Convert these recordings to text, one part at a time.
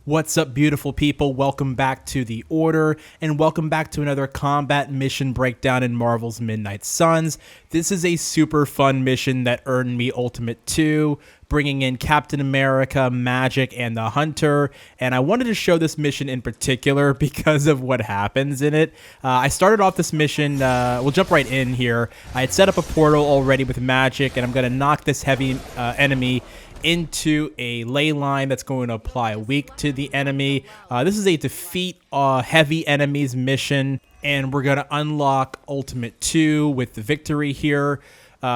What's up, beautiful people? Welcome back to The Order, and welcome back to another combat mission breakdown in Marvel's Midnight Suns. This is a super fun mission that earned me Ultimate 2, bringing in Captain America, Magic, and the Hunter, and I wanted to show this mission in particular because of what happens in it. I started off this mission, we'll jump right in here. I had set up a portal already with Magic, and I'm going to knock this heavy enemy into a ley line that's going to apply a weak to the enemy. This is a defeat heavy enemies mission, and we're going to unlock Ultimate 2 with the victory here.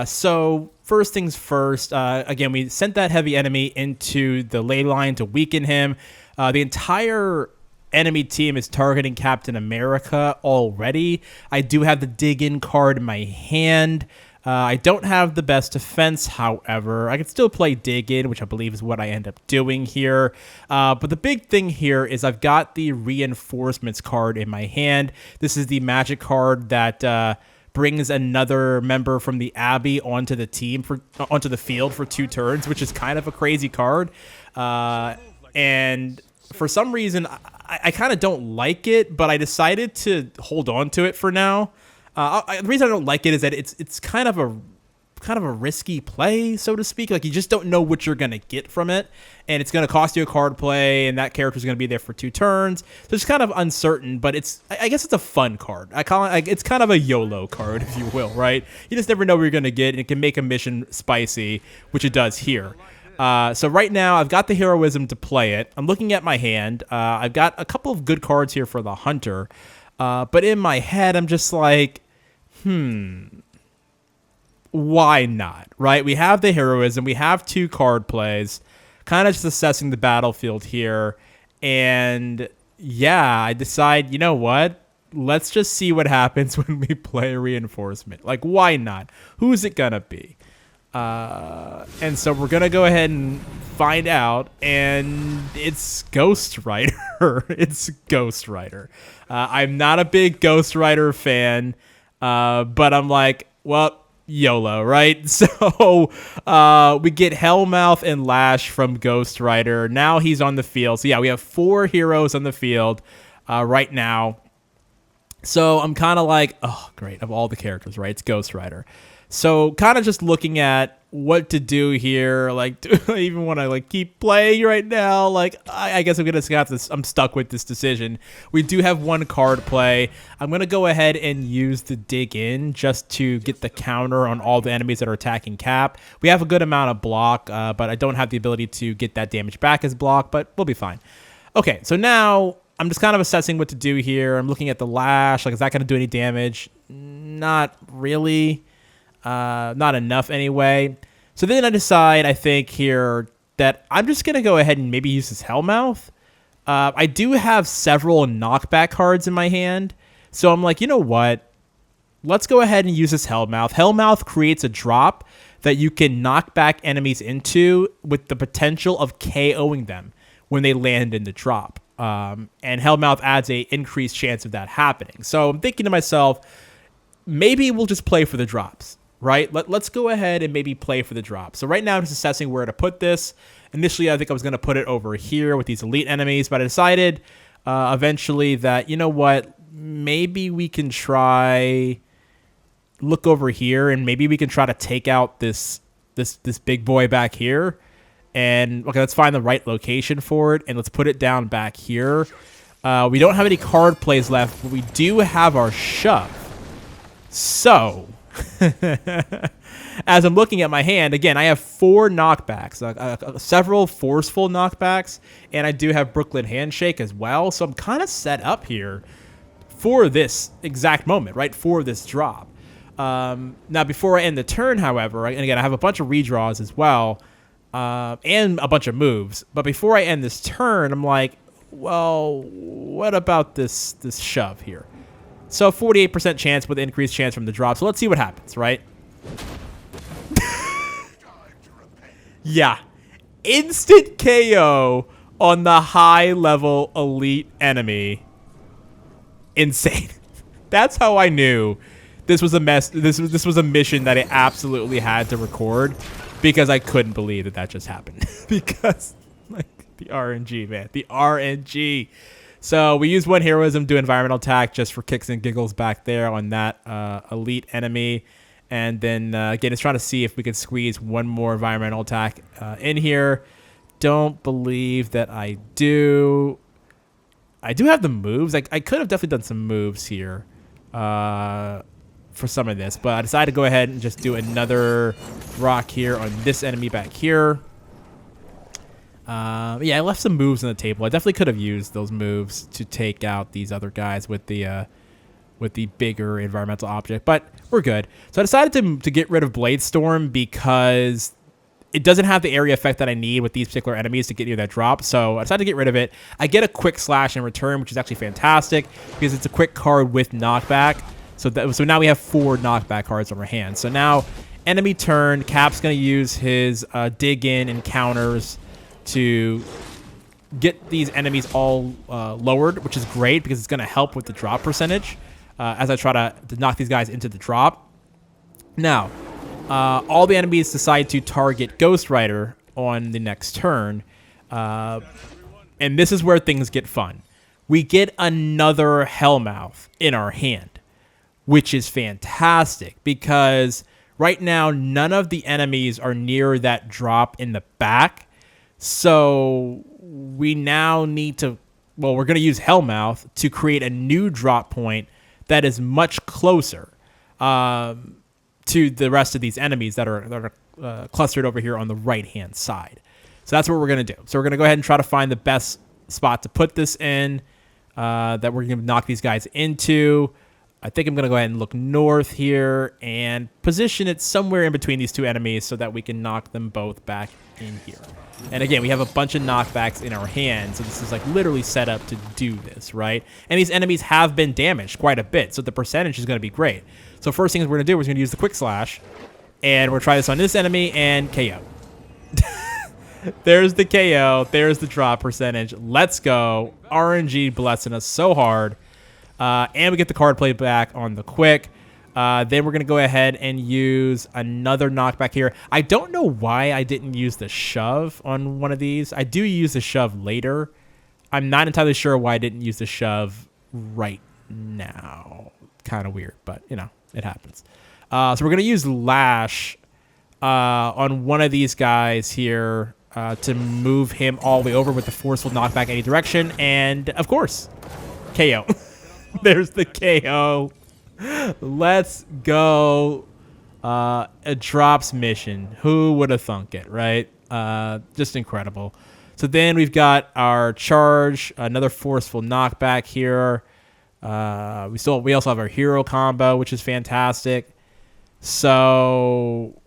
So first things first, again, we sent that heavy enemy into the ley line to weaken him. The entire enemy team is targeting Captain America already. I do have the dig in card in my hand. I don't have the best defense, however. I can still play dig in, which I believe is what I end up doing here. But the big thing here is I've got the reinforcements card in my hand. This is the magic card that brings another member from the Abbey onto the team onto the field for 2 turns, which is kind of a crazy card. And for some reason, I kind of don't like it, but I decided to hold on to it for now. The reason I don't like it is that it's kind of a risky play, so to speak. Like, you just don't know what you're gonna get from it, and it's gonna cost you a card play, and that character's gonna be there for 2 turns. So it's kind of uncertain, but I guess it's a fun card. It's kind of a YOLO card, if you will, right? You just never know what you're gonna get, and it can make a mission spicy, which it does here. So right now, I've got the heroism to play it. I'm looking at my hand. I've got a couple of good cards here for the Hunter, but in my head, I'm just like, why not, right? We have the heroism, we have 2 card plays, kind of just assessing the battlefield here, and yeah, I decide, you know what? Let's just see what happens when we play reinforcement. Like, why not? Who's it gonna be? And so we're gonna go ahead and find out, and it's Ghost Rider. It's Ghost Rider. I'm not a big Ghost Rider fan, but I'm like, well, YOLO, right? So we get Hellmouth and Lash from Ghost Rider. Now he's on the field. So yeah, we have 4 heroes on the field right now. So I'm kind of like, oh, great. Of all the characters, right? It's Ghost Rider. So kind of just looking at what to do here. Like, do I even want to keep playing right now? Like, I guess I'm gonna have this. I'm stuck with this decision. We do have 1 card play. I'm gonna go ahead and use the dig in just to get the counter on all the enemies that are attacking Cap. We have a good amount of block, but I don't have the ability to get that damage back as block. But we'll be fine. Okay, so now I'm just kind of assessing what to do here. I'm looking at the Lash. Like, is that gonna do any damage? Not really. Not enough anyway. So then I decide, I think here, that I'm just going to go ahead and maybe use this Hellmouth. I do have several knockback cards in my hand. So I'm like, you know what? Let's go ahead and use this Hellmouth. Hellmouth creates a drop that you can knock back enemies into with the potential of KOing them when they land in the drop. And Hellmouth adds a increased chance of that happening. So I'm thinking to myself, maybe we'll just play for the drops. Right? Let's go ahead and maybe play for the drop. So right now I'm just assessing where to put this. Initially, I think I was going to put it over here with these elite enemies, but I decided eventually that, you know what, maybe we can look over here, and maybe we can try to take out this big boy back here. And okay, let's find the right location for it, and let's put it down back here. We don't have any card plays left, but we do have our shove. So as I'm looking at my hand, again, I have 4 knockbacks, several forceful knockbacks, and I do have Brooklyn Handshake as well. So I'm kind of set up here for this exact moment, right? For this drop. Now, before I end the turn, however, and again, I have a bunch of redraws as well, and a bunch of moves. But before I end this turn, I'm like, well, what about this shove here? So 48% chance with increased chance from the drop. So let's see what happens, right? Yeah. Instant KO on the high-level elite enemy. Insane. That's how I knew this was a mess. This was a mission that I absolutely had to record, because I couldn't believe that just happened. Because, like, The RNG, man. The RNG. So we use one heroism, do environmental attack just for kicks and giggles back there on that elite enemy. And then, again, it's trying to see if we can squeeze one more environmental attack in here. Don't believe that I do. I do have the moves. I could have definitely done some moves here for some of this. But I decided to go ahead and just do another rock here on this enemy back here. Yeah, I left some moves on the table. I definitely could have used those moves to take out these other guys with the bigger environmental object, but we're good. So I decided to get rid of Blade Storm because it doesn't have the area effect that I need with these particular enemies to get near that drop. So I decided to get rid of it. I get a quick slash in return, which is actually fantastic because it's a quick card with knockback. So now we have 4 knockback cards on our hand. So now enemy turn, Cap's going to use his dig in and counters to get these enemies all lowered, which is great because it's going to help with the drop percentage as I try to knock these guys into the drop. Now, all the enemies decide to target Ghost Rider on the next turn, and this is where things get fun. We get another Hellmouth in our hand, which is fantastic because right now none of the enemies are near that drop in the back. So we now need to, well, we're going to use Hellmouth to create a new drop point that is much closer to the rest of these enemies that are clustered over here on the right-hand side. So that's what we're going to do. So we're going to go ahead and try to find the best spot to put this in that we're going to knock these guys into. I think I'm going to go ahead and look north here and position it somewhere in between these two enemies so that we can knock them both back in here. And again, we have a bunch of knockbacks in our hand, so this is like literally set up to do this, right? And these enemies have been damaged quite a bit, so the percentage is going to be great. So first thing we're going to do is we're going to use the quick slash, and we're going to try this on this enemy and KO. There's the KO. There's the drop percentage. Let's go. RNG blessing us so hard. And we get the card play back on the quick. Then we're going to go ahead and use another knockback here. I don't know why I didn't use the shove on one of these. I do use the shove later. I'm not entirely sure why I didn't use the shove right now. Kind of weird, but, you know, it happens. So we're going to use Lash on one of these guys here to move him all the way over with the forceful knockback any direction. And, of course, KO. There's the KO. Let's go. A drops mission. Who would have thunk it, right? Just incredible. So then we've got our charge, another forceful knockback here. We also have our hero combo, which is fantastic. So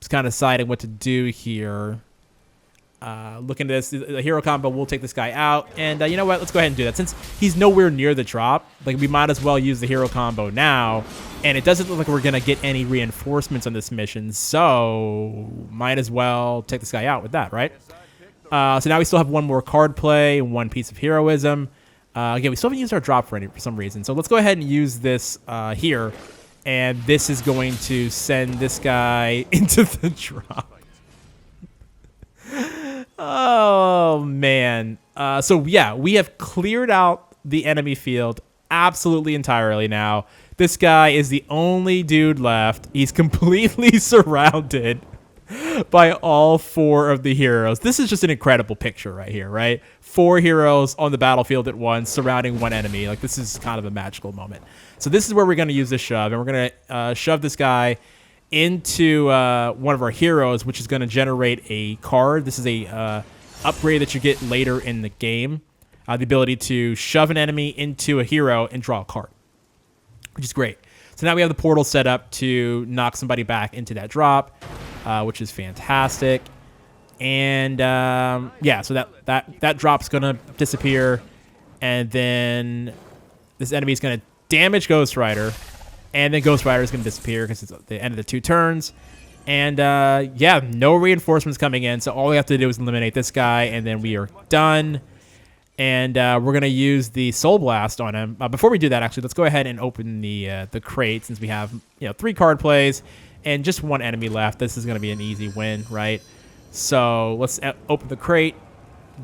just kind of deciding what to do here. Looking at this, the hero combo will take this guy out, and you know what? Let's go ahead and do that. Since he's nowhere near the drop, like we might as well use the hero combo now. And it doesn't look like we're gonna get any reinforcements on this mission, so might as well take this guy out with that, right? So now we still have one more card play, one piece of heroism. Again, we still haven't used our drop for some reason, so let's go ahead and use this here, and this is going to send this guy into the drop. Oh, man. So, yeah, we have cleared out the enemy field absolutely entirely now. This guy is the only dude left. He's completely surrounded by all 4 of the heroes. This is just an incredible picture right here, right? 4 heroes on the battlefield at once surrounding one enemy. Like, this is kind of a magical moment. So this is where we're going to use the shove, and we're going to shove this guy into one of our heroes, which is going to generate a card. This is a upgrade that you get later in the game. The ability to shove an enemy into a hero and draw a card, which is great. So now we have the portal set up to knock somebody back into that drop, which is fantastic. And yeah, so that drop's going to disappear. And then this enemy is going to damage Ghost Rider. And then Ghost Rider is going to disappear because it's the end of the 2 turns. And, yeah, no reinforcements coming in. So all we have to do is eliminate this guy, and then we are done. And we're going to use the Soul Blast on him. Before we do that, actually, let's go ahead and open the crate since we have 3 card plays and just 1 enemy left. This is going to be an easy win, right? So let's open the crate.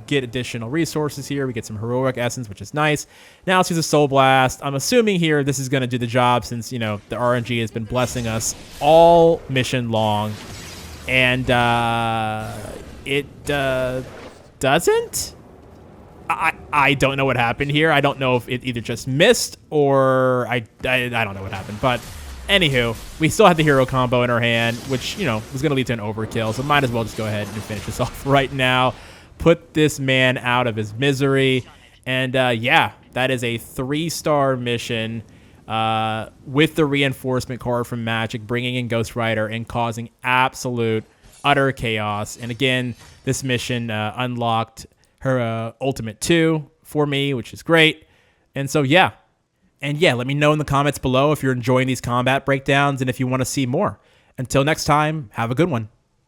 get additional resources here. We get some heroic essence, which is nice. Now let's use a soul blast. I'm assuming here this is going to do the job since, you know, the RNG has been blessing us all mission long. And it doesn't? I don't know what happened here. I don't know if it either just missed or I don't know what happened. But anywho, we still had the hero combo in our hand, which, you know, was going to lead to an overkill. So might as well just go ahead and finish this off right now. Put this man out of his misery. And yeah, that is a 3-star mission with the reinforcement card from Magic, bringing in Ghost Rider and causing absolute, utter chaos. And again, this mission unlocked her Ultimate 2 for me, which is great. And so, yeah. And yeah, let me know in the comments below if you're enjoying these combat breakdowns and if you want to see more. Until next time, have a good one.